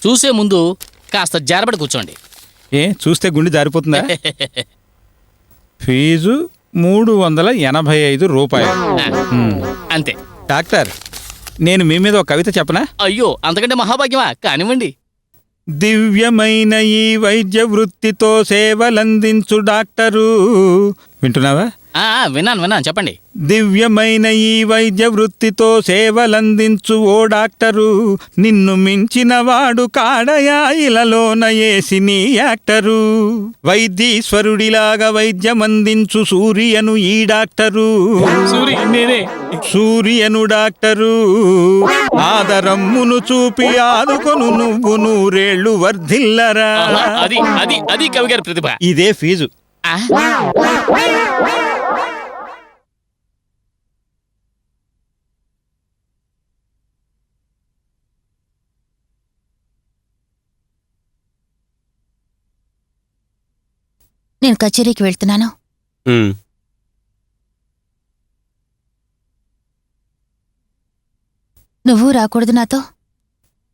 చూసే ముందు కాస్త జారబడి కూర్చోండి. ఏ చూస్తే గుండె జారిపోతుందా? ఫీజు 385 రూపాయలు. అంతే. డాక్టర్, నేను మీ మీద ఒక కవిత చెప్పనా? అయ్యో, అంతకంటే మహాభాగ్యమా? కానివ్వండి. దివ్యమైన ఈ వైద్య వృత్తితో సేవలందించు డాక్టరు. వింటున్నావా? విన్నాను, చెప్పండి. దివ్యమైన ఈ వైద్య వృత్తితో సేవలందించు ఓ డాక్టరు, నిన్ను మించిన వాడు కాడయా ఇలలోన ఏసి నీ యాక్టరు. వైద్యీశ్వరుడిలాగా వైద్యమందించు సూర్యను ఈ డాక్టరు. సూర్యను డాక్టరు, ఆదరమ్మును చూపి ఆదుకొను నువ్వు నూరేళ్లు వర్ధిల్లరా. అది కవి గారి ప్రతిభ. ఇదే ఫీజు. నేను కచేరీకి వెళ్తున్నాను. నువ్వు రాకూడదు నాతో?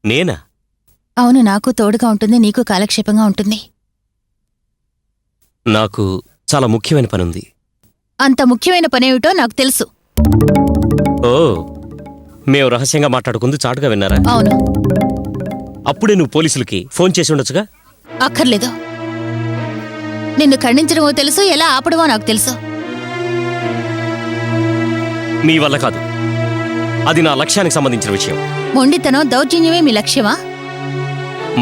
నేనా? అవును, నాకు తోడుగా ఉంటుంది, నీకు కాలక్షేపంగా ఉంటుంది. నాకు చాలా ముఖ్యమైన పనుంది. అంత ముఖ్యమైన పనేమిటో నాకు తెలుసు. ఓ, మేము రహస్యంగా మాట్లాడుకుంది చాటుగా విన్నారా? అవును. అప్పుడే నువ్వు పోలీసులకి ఫోన్ చేసి ఉండొచ్చుగా? అక్కర్లేదు. నిన్ను ఖండించడమో తెలుసు, ఎలా ఆపడమో నాకు తెలుసు. మీ వల్ల కాదు, అది నా లక్ష్యానికి సంబంధించిన విషయం. మొండితనం, దౌర్జన్యమే మీ లక్ష్యమా?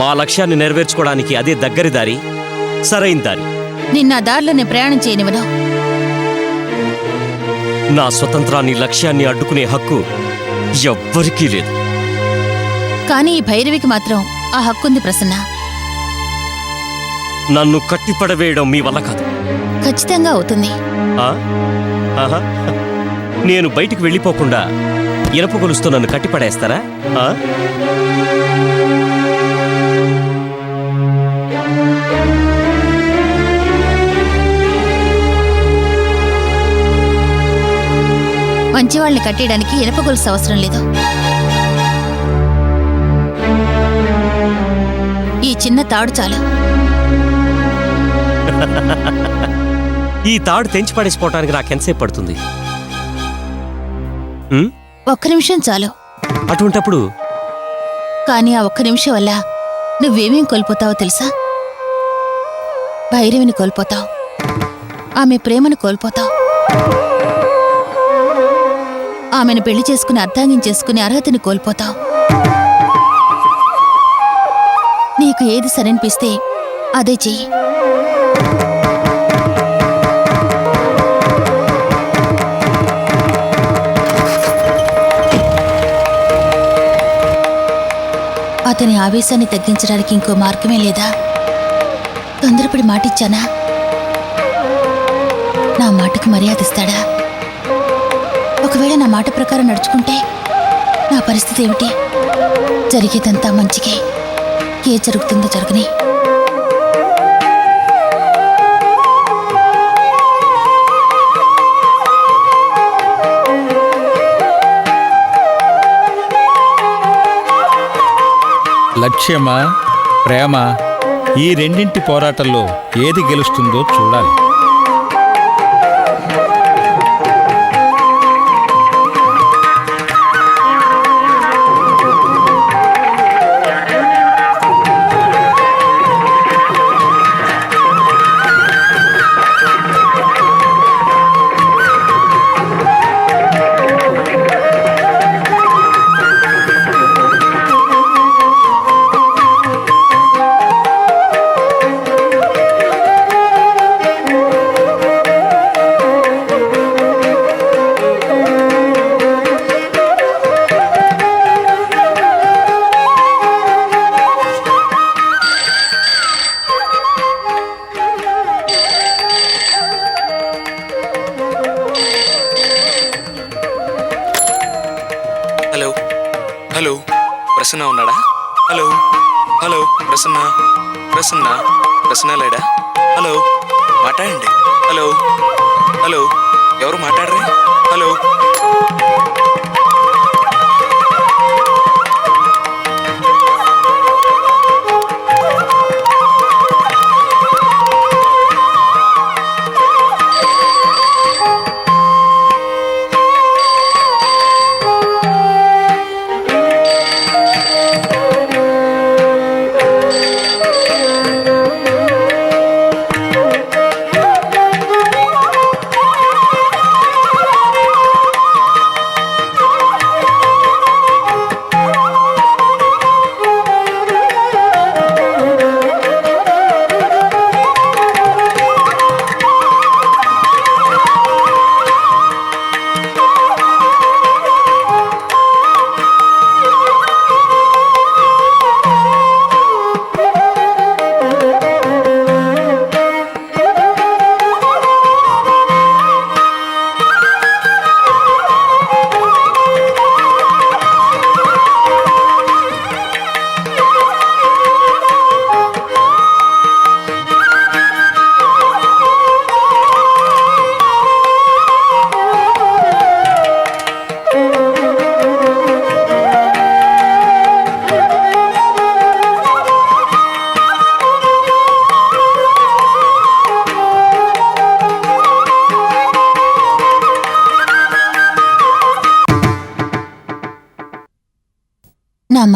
మా లక్ష్యాన్ని నెరవేర్చుకోవడానికి అదే దగ్గరి దారి, సరైన దారి. నిన్న దారిలో నేను ప్రయాణం చేయనివను. నా స్వతంత్రాన్ని, లక్ష్యాన్ని అడ్డుకునే హక్కు ఎవ్వరికీ లేదు. కానీ ఈ భైరవికి మాత్రం ఆ హక్కుంది ప్రసన్న. నన్ను కట్టిపడవేయడం మీ వల్ల కాదు. ఖచ్చితంగా అవుతుంది. నేను బయటికి వెళ్ళిపోకుండా ఇనప గొలుస్తూ నన్ను కట్టిపడేస్తారా? మంచివాళ్ళని కట్టేయడానికి ఇనప గొలుసు అవసరం లేదు. ఈ చిన్న తాడు చాలు. ఈ తాడు తెంచి పడేసిపోవటానికి నాకెంతసేపు పడుతుంది? ఒక్క నిమిషం చాలు. అటువంటప్పుడు కానీ ఆ ఒక్క నిమిషం వల్ల నువ్వేమేం కోల్పోతావో తెలుసా? భైరవిని కోల్పోతావు, ఆమె ప్రేమను కోల్పోతావు, ఆమెను పెళ్లి చేసుకుని అర్ధాంగం చేసుకునే అర్హతని కోల్పోతావు. నీకు ఏది సరనిపిస్తే అదే చెయ్యి. అతని ఆవేశాన్ని తగ్గించడానికి ఇంకో మార్గమే లేదా? తొందరపడి మాటిచ్చానా? నా మాటకు మర్యాదిస్తాడా? ఒకవేళ నా మాట ప్రకారం నడుచుకుంటే నా పరిస్థితి ఏమిటి? జరిగేదంతా మంచికే. ఏ జరుగుతుందో జరగని. లక్ష్యమా, ప్రేమ, ఈ రెండింటి పోరాటంలో ఏది గెలుస్తుందో చూడాలి. హలో, ప్రసన్న ఉన్నాడా? హలో హలో, ప్రసన్న ప్రసన్న ప్రసన్న లేడా? హలో, మాట్లాడండి. హలో హలో, ఎవరు మాట్లాడరే? హలో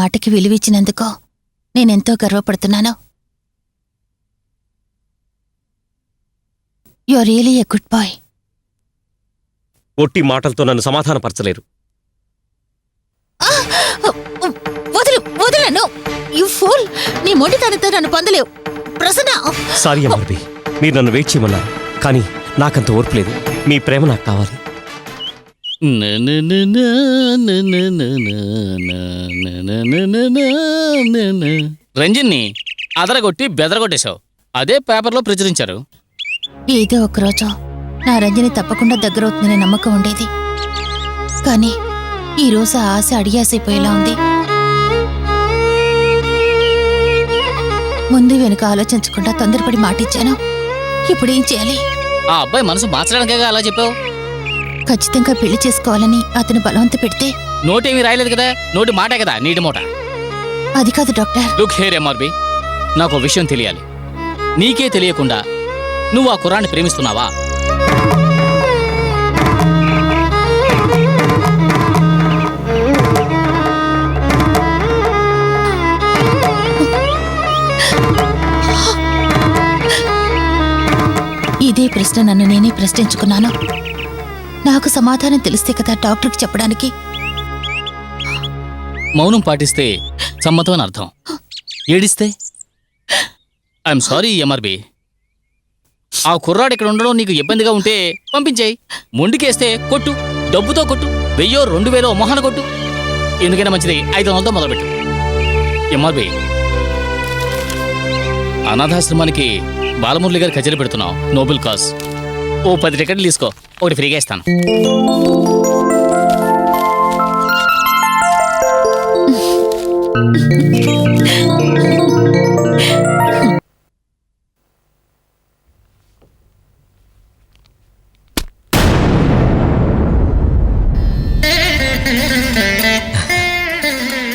మాటకి విలువిచ్చినందుకు నేనెంతో గర్వపడుతున్నాను. You are really a good boy. ఒట్టి మాటలతో నన్ను సమాధానపరచలేరు. వదలను యు ఫూల్. నీ మొండితనంతో నన్ను పొందలేవు. ప్రసన్న. సారీ ఎంఆర్బి, మీరు నన్ను వెయిట్ చేయమన్నారు, కానీ నాకంత ఓర్పు లేదు. మీ ప్రేమ నాకు కావాలి. రంజన్ని అదరగొట్టి బెదరగొట్టేశావు. అదే పేపర్లో ప్రచురించారు. ఏదో ఒకరోజు నా రంజని తప్పకుండా దగ్గరవుతుందనే నమ్మకం ఉండేది. కానీ ఈరోజు ఆ ఆశ అడియాసైపోయేలా ఉంది. ముందు వెనుక ఆలోచించకుండా తొందరపడి మాటిచ్చాను. ఇప్పుడేం చేయాలి? ఆ అబ్బాయి మనసు మార్చడానికేగా అలా చెప్పావు. ఖచ్చితంగా పెళ్లి చేసుకోవాలని అతను బలవంత పెడితే నోటేమీ రాయలేదు కదా, నోటి మాటే కదా నీటి మూట. అది కాదు డాక్టర్. లుక్ హియర్ ఎంఆర్బి, నాకు ఓ విషయం తెలియాలి. నీకే తెలియకుండా నువ్వు ఆ కుర్రాన్ని ప్రేమిస్తున్నావా? ఇదే ప్రశ్న నన్ను నేనే ప్రశ్నించుకున్నాను. నాకు సమాధానం తెలిస్తే కదా డాక్టర్కి చెప్పడానికి. మౌనం పాటిస్తే సమ్మతం అని అర్థం. ఏడిస్తే ఐఎమ్ సారీ ఎంఆర్బి. ఆ కుర్రాడు ఇక్కడ ఉండడం నీకు ఇబ్బందిగా ఉంటే పంపించేయి. మొండికేస్తే కొట్టు, డబ్బుతో కొట్టు, 1000 2000 మొహాన కొట్టు. ఎందుకైనా మంచిది 500తో మొదలుపెట్టు. ఎంఆర్బి, అనాథాశ్రమానికి బాలమురళి గారు కచేరీ పెడుతున్నావు, నోబెల్ కాజ్. ఓ 10 టికెట్లు తీసుకో, ఒకటి ఫ్రీగా ఇస్తాను.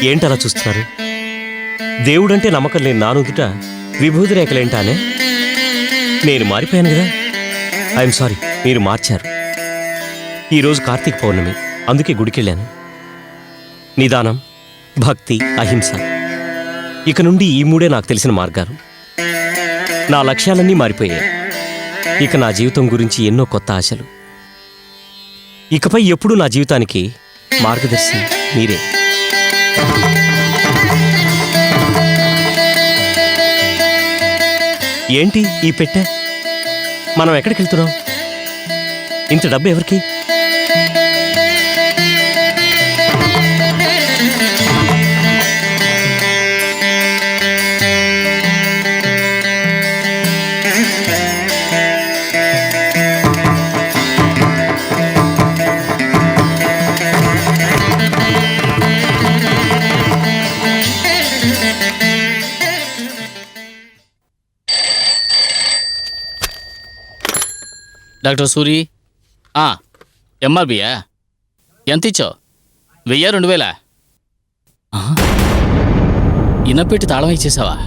ఏంటలా చూస్తున్నారు? దేవుడంటే నమ్మకం లేని నానుదుట విభూతి రేఖలేంటానే? నేను మారిపోయాను కదా. ఐఎమ్ సారీ, మీరు మార్చారు. ఈరోజు కార్తీక పౌర్ణమి, అందుకే గుడికెళ్ళాను. నిదానం, భక్తి, అహింస, ఇక నుండి ఈ 3 నాకు తెలిసిన మార్గాలు. నా లక్ష్యాలన్నీ మారిపోయాయి. ఇక నా జీవితం గురించి ఎన్నో కొత్త ఆశలు. ఇకపై ఎప్పుడూ నా జీవితానికి మార్గదర్శి మీరే. ఏంటి ఈ పెట్టె? మనం ఎక్కడికి వెళ్తున్నాం? ఇంత డబ్బు ఎవరికి? డాక్టర్ సూరి, ఎంఆర్బియా? ఎంత ఇచ్చావు? 1000 2000? ఇనపెట్టి తాళం ఇచ్చేసావా?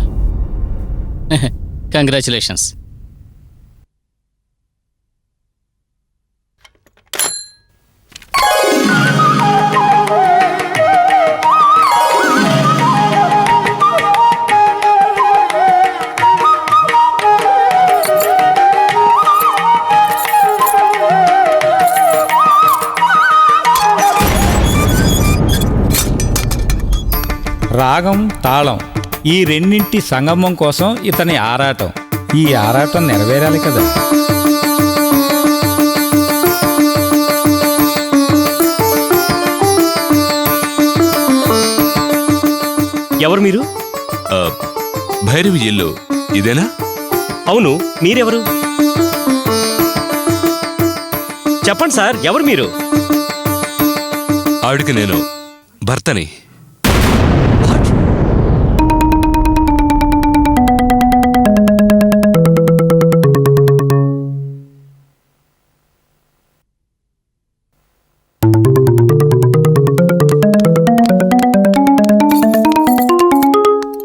కంగ్రాచులేషన్స్. రాగం, తాళం, ఈ రెండింటి సంగమం కోసం ఇతని ఆరాటం. ఈ ఆరాటం నెరవేరాలి కదా. ఎవరు మీరు? భైరవి ఇల్లు ఇదేనా? అవును, మీరెవరు? చెప్పండి సార్, ఎవరు మీరు? ఆవిడికి నేను భర్తని.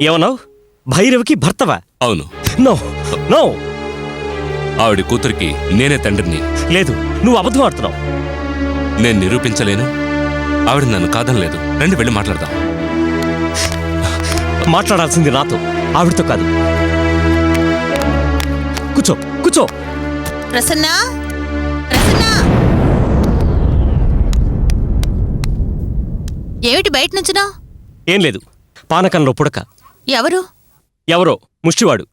ఏమన్నావు? భైరవికి భర్తవా? అవును. నో నో, ఆవిడ కూతురికి నేనే తండ్రిని. లేదు, నువ్వు అబద్ధం ఆడుతున్నావు. నేను నిరూపించలేను. ఆవిడ నన్ను కాదనలేదు. రండి వెళ్ళి మాట్లాడదాం. మాట్లాడాల్సింది నాతో, ఆవిడతో కాదు. కూర్చో కూర్చో. ప్రసన్న, ప్రసన్న, ఏమిటి బయట నుంచునా? ఏం లేదు, పానకంలో పుడక. ఎవరు? ఎవరో ముష్టివాడు